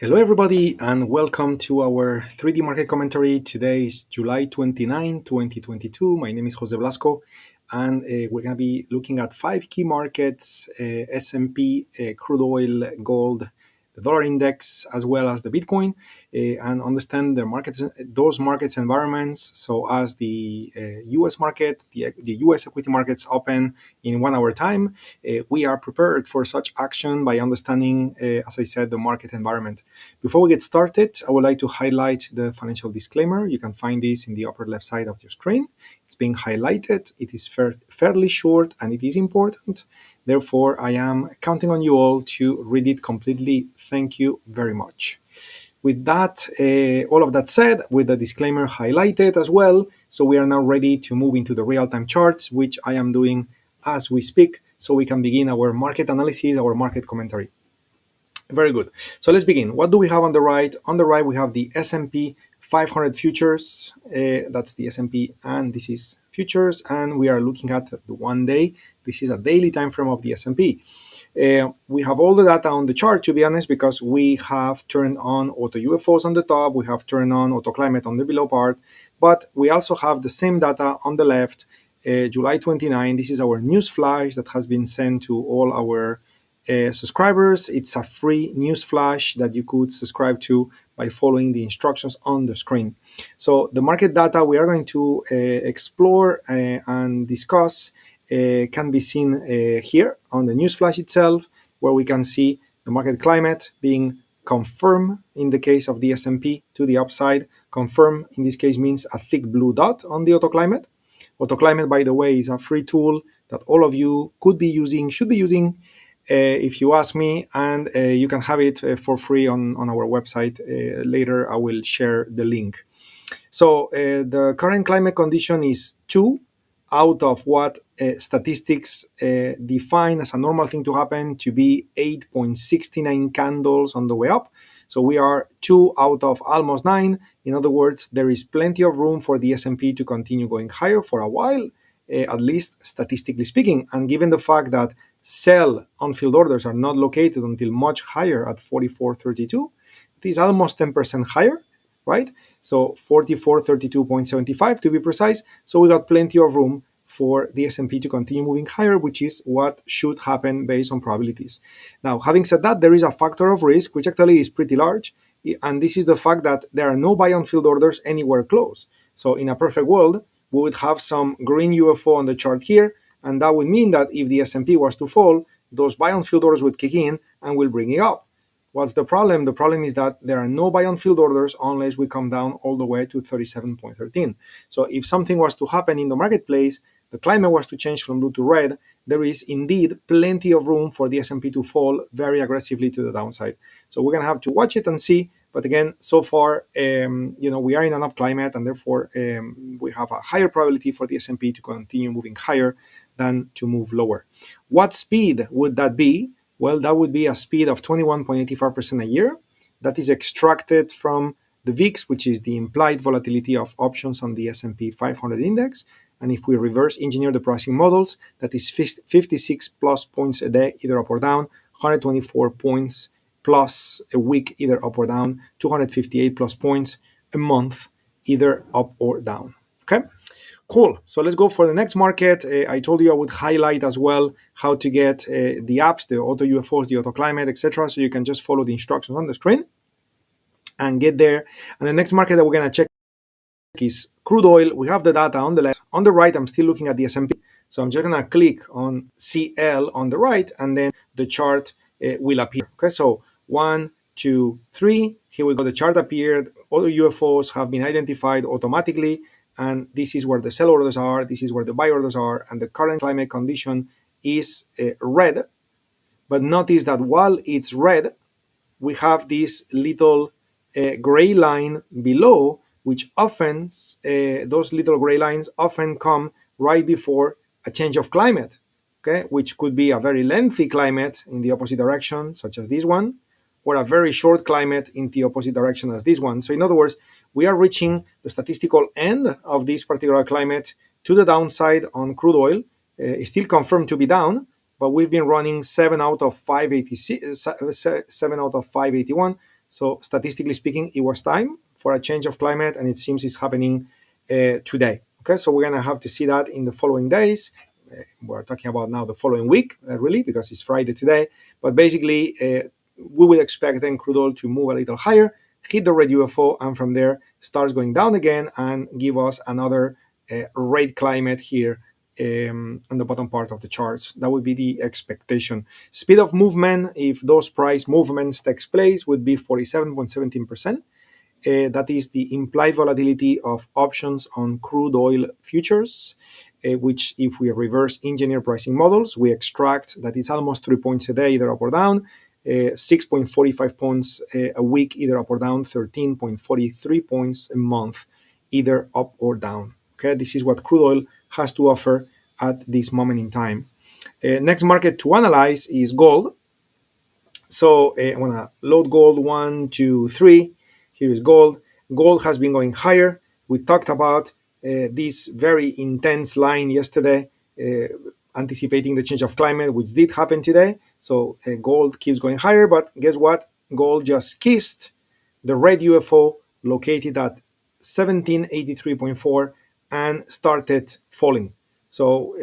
Hello, everybody, and welcome to our 3D market commentary. Today is July 29, 2022. My name is Jose Blasco, and we're going to be looking at five key markets: S&P, crude oil, gold, the dollar index, as well as the Bitcoin, and understand the markets, those markets environments. So, as the U.S. market, the U.S. equity markets open in 1 hour time, we are prepared for such action by understanding, as I said, the market environment. Before we get started, I would like to highlight the financial disclaimer. You can find this in the upper left side of your screen. It's being highlighted. It is fairly short and it is important. Therefore, I am counting on you all to read it completely. Thank you very much. With that, all of that said, with the disclaimer highlighted as well, so we are now ready to move into the real-time charts, which I am doing as we speak, so we can begin our market analysis, our market commentary. Very good. So let's begin. What do we have on the right? On the right, we have the S&P 500 futures. That's the S&P, and this is futures. And we are looking at the 1 day. This is a daily time frame of the S&P. We have all the data on the chart, to be honest, because we have turned on auto UFOs on the top. We have turned on auto climate on the below part. But we also have the same data on the left, July 29. This is our news flash that has been sent to all our subscribers. It's a free news flash that you could subscribe to by following the instructions on the screen. So the market data we are going to explore and discuss can be seen here on the news flash itself, where we can see the market climate being confirmed in the case of the S&P to the upside. Confirm in this case means a thick blue dot on the auto climate. Auto climate, by the way, is a free tool that all of you could be using, should be using, if you ask me, and you can have it for free on our website. Later I will share the link. So the current climate condition is 2 out of what statistics define as a normal thing to happen to be 8.69 candles on the way up. So we are 2 out of almost 9. In other words, there is plenty of room for the S&P to continue going higher for a while, at least statistically speaking. And given the fact that sell on-field orders are not located until much higher at 44.32, it is almost 10% higher, right? So 44.32.75 to be precise. So we got plenty of room for the S&P to continue moving higher, which is what should happen based on probabilities. Now, having said that, there is a factor of risk, which actually is pretty large, and this is the fact that there are no buy on-field orders anywhere close. So in a perfect world, we would have some green UFO on the chart here, and that would mean that if the S&P was to fall, those buy on-field orders would kick in and will bring it up. What's the problem? The problem is that there are no buy on-field orders unless we come down all the way to 37.13. So if something was to happen in the marketplace, the climate was to change from blue to red, there is indeed plenty of room for the S&P to fall very aggressively to the downside. So we're going to have to watch it and see. But again, so far, we are in an up climate, and therefore we have a higher probability for the S&P to continue moving higher than to move lower. What speed would that be? Well, that would be a speed of 21.85% a year. That is extracted from the VIX, which is the implied volatility of options on the S&P 500 index. And if we reverse engineer the pricing models, that is 56 plus points a day, either up or down, 124 points plus a week, either up or down, 258 plus points a month, either up or down. Okay? Cool. So let's go for the next market. I told you I would highlight as well how to get the apps, the auto UFOs, the auto climate, etc. So you can just follow the instructions on the screen and get there. And the next market that we're going to check is crude oil. We have the data on the left. On the right, I'm still looking at the S&P. So I'm just going to click on CL on the right, and then the chart will appear. Okay, so 1, 2, 3. Here we go. The chart appeared. Auto UFOs have been identified automatically. And this is where the sell orders are, this is where the buy orders are, and the current climate condition is red. But notice that while it's red, we have this little gray line below, which often, those little gray lines often come right before a change of climate, okay, which could be a very lengthy climate in the opposite direction, such as this one, or a very short climate in the opposite direction as this one. So in other words, we are reaching the statistical end of this particular climate to the downside on crude oil. It's still confirmed to be down, but we've been running 7 out of 581. So statistically speaking, it was time for a change of climate, and it seems it's happening today. Okay, so we're gonna have to see that in the following days. We're talking about now the following week, really, because it's Friday today. But basically, we will expect then crude oil to move a little higher, hit the red UFO, and from there starts going down again and give us another red climate here on the bottom part of the charts. That would be the expectation. Speed of movement, if those price movements takes place, would be 47.17%. That is the implied volatility of options on crude oil futures, which if we reverse engineer pricing models, we extract that it's almost 3 points a day, either up or down, 6.45 points a week, either up or down, 13.43 points a month, either up or down. Okay, this is what crude oil has to offer at this moment in time. Next market to analyze is gold. So I'm gonna load gold 1, 2, 3. Here is gold. Gold has been going higher. We talked about this very intense line yesterday, anticipating the change of climate, which did happen today. So gold keeps going higher, but guess what? Gold just kissed the red UFO located at 1783.4 and started falling. So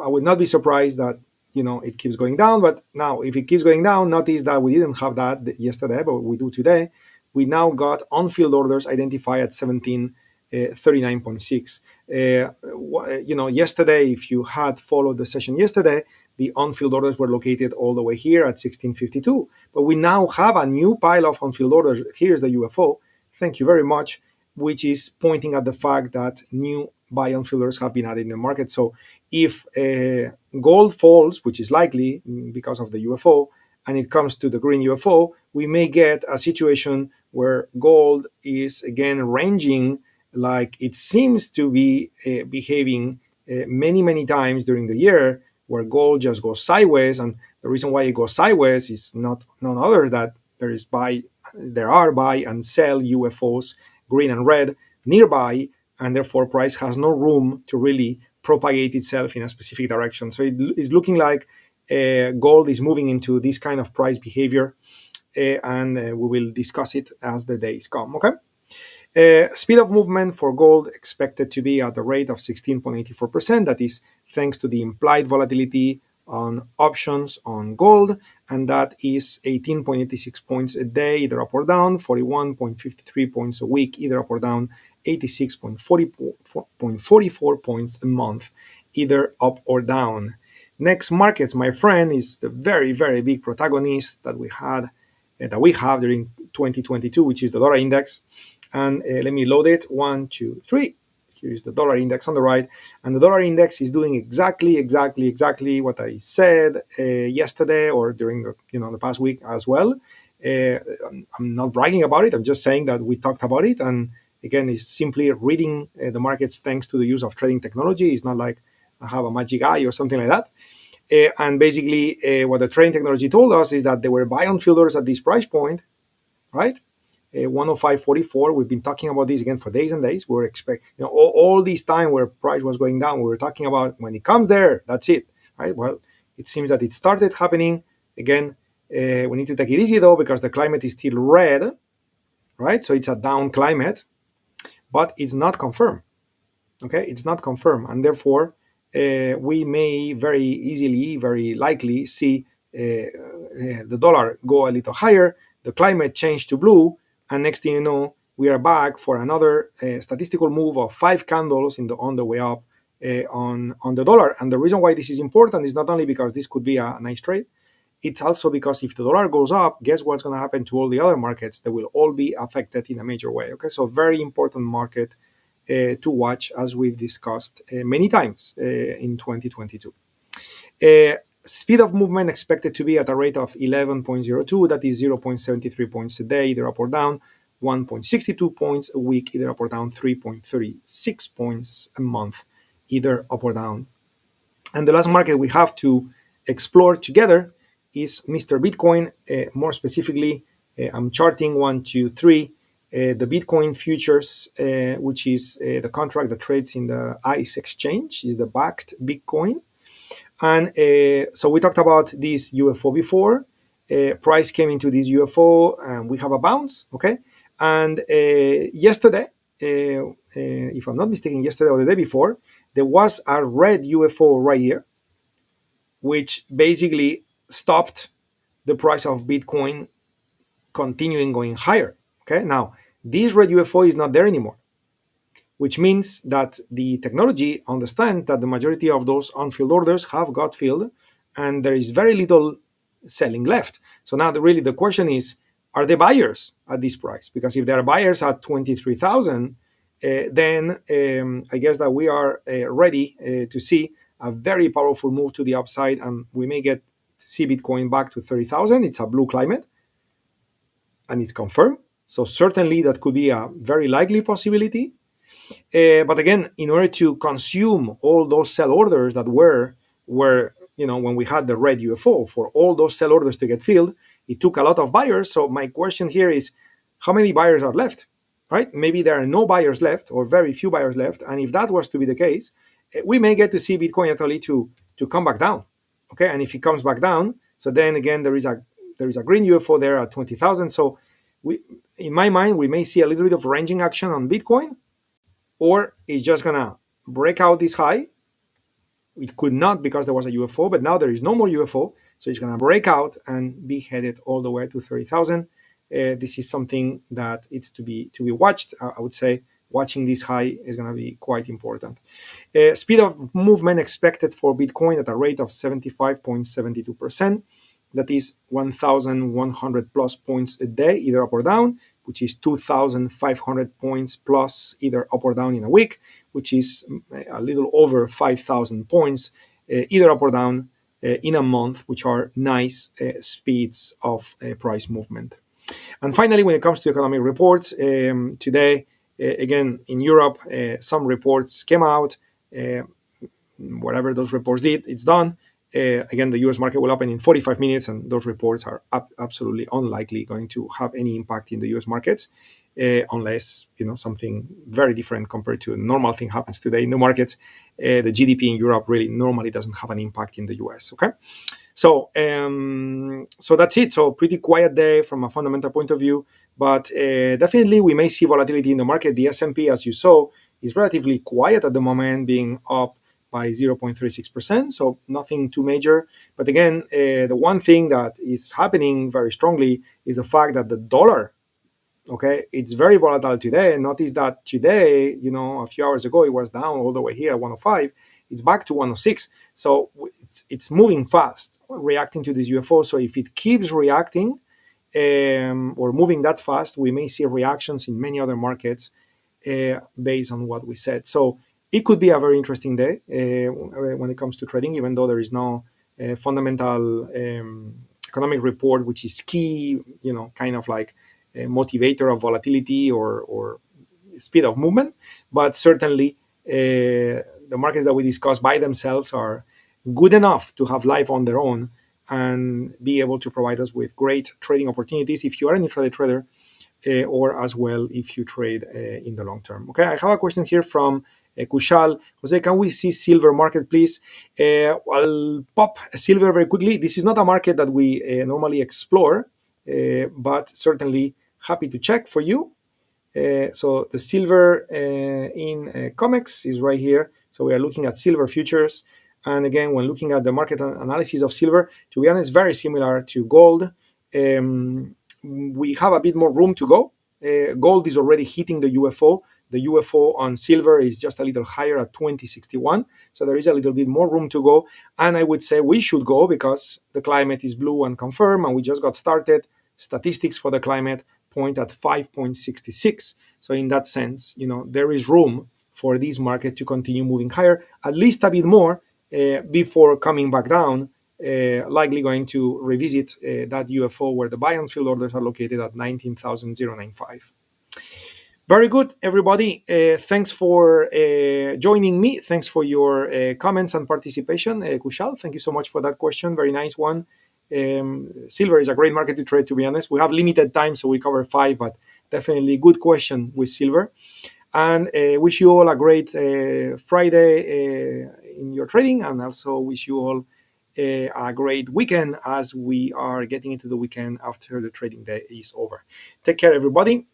I would not be surprised that it keeps going down. But now, if it keeps going down, notice that we didn't have that yesterday, but we do today. We now got on-field orders identified at 1739.6. Yesterday, if you had followed the session yesterday, the on-field orders were located all the way here at 1652. But we now have a new pile of on-field orders. Here's the UFO. Thank you very much, which is pointing at the fact that new buy on fillers have been added in the market. So if gold falls, which is likely because of the UFO, and it comes to the green UFO, we may get a situation where gold is again ranging like it seems to be behaving many times during the year, where gold just goes sideways. And the reason why it goes sideways is none other that there are buy and sell UFOs, green and red, nearby, and therefore price has no room to really propagate itself in a specific direction. So it is looking like gold is moving into this kind of price behavior, and we will discuss it as the days come. Okay. Speed of movement for gold expected to be at the rate of 16.84%. That is thanks to the implied volatility on options on gold, and that is 18.86 points a day, either up or down, 41.53 points a week, either up or down, 86.44 points a month, either up or down. Next markets, my friend, is the very big protagonist that we have during 2022, which is the dollar index. And let me load it. 1, 2, 3. Here is the dollar index on the right, and the dollar index is doing exactly what I said yesterday or during the past week as well. I'm not bragging about it. I'm just saying that we talked about it, and again, it's simply reading the markets thanks to the use of trading technology. It's not like I have a magic eye or something like that. And basically, what the trading technology told us is that there were buy on fielders at this price point, right? 105.44. We've been talking about this again for days and days. We're expecting, all this time where price was going down, we were talking about when it comes there, that's it, right? Well, it seems that it started happening again. We need to take it easy though, because the climate is still red, right? So it's a down climate, but it's not confirmed. Okay, it's not confirmed, and therefore we may very likely see the dollar go a little higher, the climate change to blue, and next thing you know, we are back for another statistical move of 5 candles on the way up on the dollar. And the reason why this is important is not only because this could be a nice trade, it's also because if the dollar goes up, guess what's going to happen to all the other markets? They will all be affected in a major way. Okay, so very important market to watch, as we've discussed many times in 2022. Speed of movement expected to be at a rate of 11.02, that is 0.73 points a day, either up or down, 1.62 points a week, either up or down, 3.36 points a month, either up or down. And the last market we have to explore together is Mr. Bitcoin. More specifically, I'm charting 1, 2, 3. The Bitcoin futures, which is the contract that trades in the ICE exchange, is the bakkt Bitcoin. And so we talked about this UFO before. price came into this UFO and we have a bounce, okay? And yesterday, if I'm not mistaken, yesterday or the day before, there was a red UFO right here, which basically stopped the price of Bitcoin continuing going higher. Okay, now this red UFO is not there anymore, which means that the technology understands that the majority of those unfilled orders have got filled and there is very little selling left. So now really the question is, are there buyers at this price? Because if there are buyers at 23,000, then I guess that we are ready to see a very powerful move to the upside, and we may get to see Bitcoin back to 30,000. It's a blue climate and it's confirmed. So certainly that could be a very likely possibility. But again, in order to consume all those sell orders that were when we had the red UFO, for all those sell orders to get filled, it took a lot of buyers. So my question here is, how many buyers are left? Right? Maybe there are no buyers left or very few buyers left. And if that was to be the case, we may get to see Bitcoin actually to come back down. Okay, and if it comes back down, so then again there is a green UFO there at 20,000. So in my mind, we may see a little bit of ranging action on Bitcoin, or it's just gonna break out this high. It could not, because there was a UFO, but now there is no more UFO, so it's gonna break out and be headed all the way to 30,000. This is something that it's to be watched. I would say watching this high is gonna be quite important. Speed of movement expected for Bitcoin at a rate of 75.72%. That is 1,100 plus points a day, either up or down, which is 2,500 points plus either up or down in a week, which is a little over 5,000 points, either up or down in a month, which are nice speeds of price movement. And finally, when it comes to economic reports, today, again, in Europe, some reports came out. Whatever those reports did, it's done. Again, the US market will open in 45 minutes, and those reports are absolutely unlikely going to have any impact in the US markets, unless something very different compared to a normal thing happens today in the markets. The GDP in Europe really normally doesn't have an impact in the US. Okay, so that's it. So pretty quiet day from a fundamental point of view, but definitely we may see volatility in the market. The S&P, as you saw, is relatively quiet at the moment, being up by 0.36%, so nothing too major. But again, the one thing that is happening very strongly is the fact that the dollar, okay, it's very volatile today. Notice that today, a few hours ago, it was down all the way here at 105. It's back to 106. So it's moving fast, reacting to this UFO. So if it keeps reacting or moving that fast, we may see reactions in many other markets based on what we said. So it could be a very interesting day when it comes to trading, even though there is no fundamental economic report, which is key, kind of like a motivator of volatility or speed of movement. But certainly, the markets that we discussed by themselves are good enough to have life on their own and be able to provide us with great trading opportunities if you are an intraday trader, or as well if you trade in the long term. Okay, I have a question here from Kushal. Jose, can we see silver market, please? I'll pop silver very quickly. This is not a market that we normally explore, but certainly happy to check for you. So the silver in COMEX is right here. So we are looking at silver futures. And again, when looking at the market analysis of silver, to be honest, very similar to gold. We have a bit more room to go. Gold is already hitting the UFO. The UFO on silver is just a little higher at 2061. So there is a little bit more room to go. And I would say we should go because the climate is blue and confirmed, and we just got started. Statistics for the climate point at 5.66. So in that sense, there is room for this market to continue moving higher, at least a bit more before coming back down, likely going to revisit that UFO where the buy and fill orders are located at 19,095. Very good, everybody. Thanks for joining me. Thanks for your comments and participation. Kushal, thank you so much for that question. Very nice one. Silver is a great market to trade, to be honest. We have limited time, so we cover 5, but definitely good question with silver. And wish you all a great Friday in your trading, and also wish you all a great weekend as we are getting into the weekend after the trading day is over. Take care, everybody.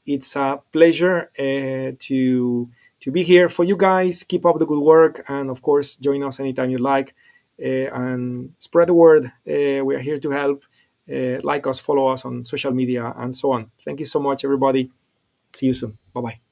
It's a pleasure to be here for you guys. Keep up the good work, and of course, join us anytime you like, and spread the word. We are here to help. Like us, follow us on social media, and so on. Thank you so much, everybody. See you soon. Bye bye.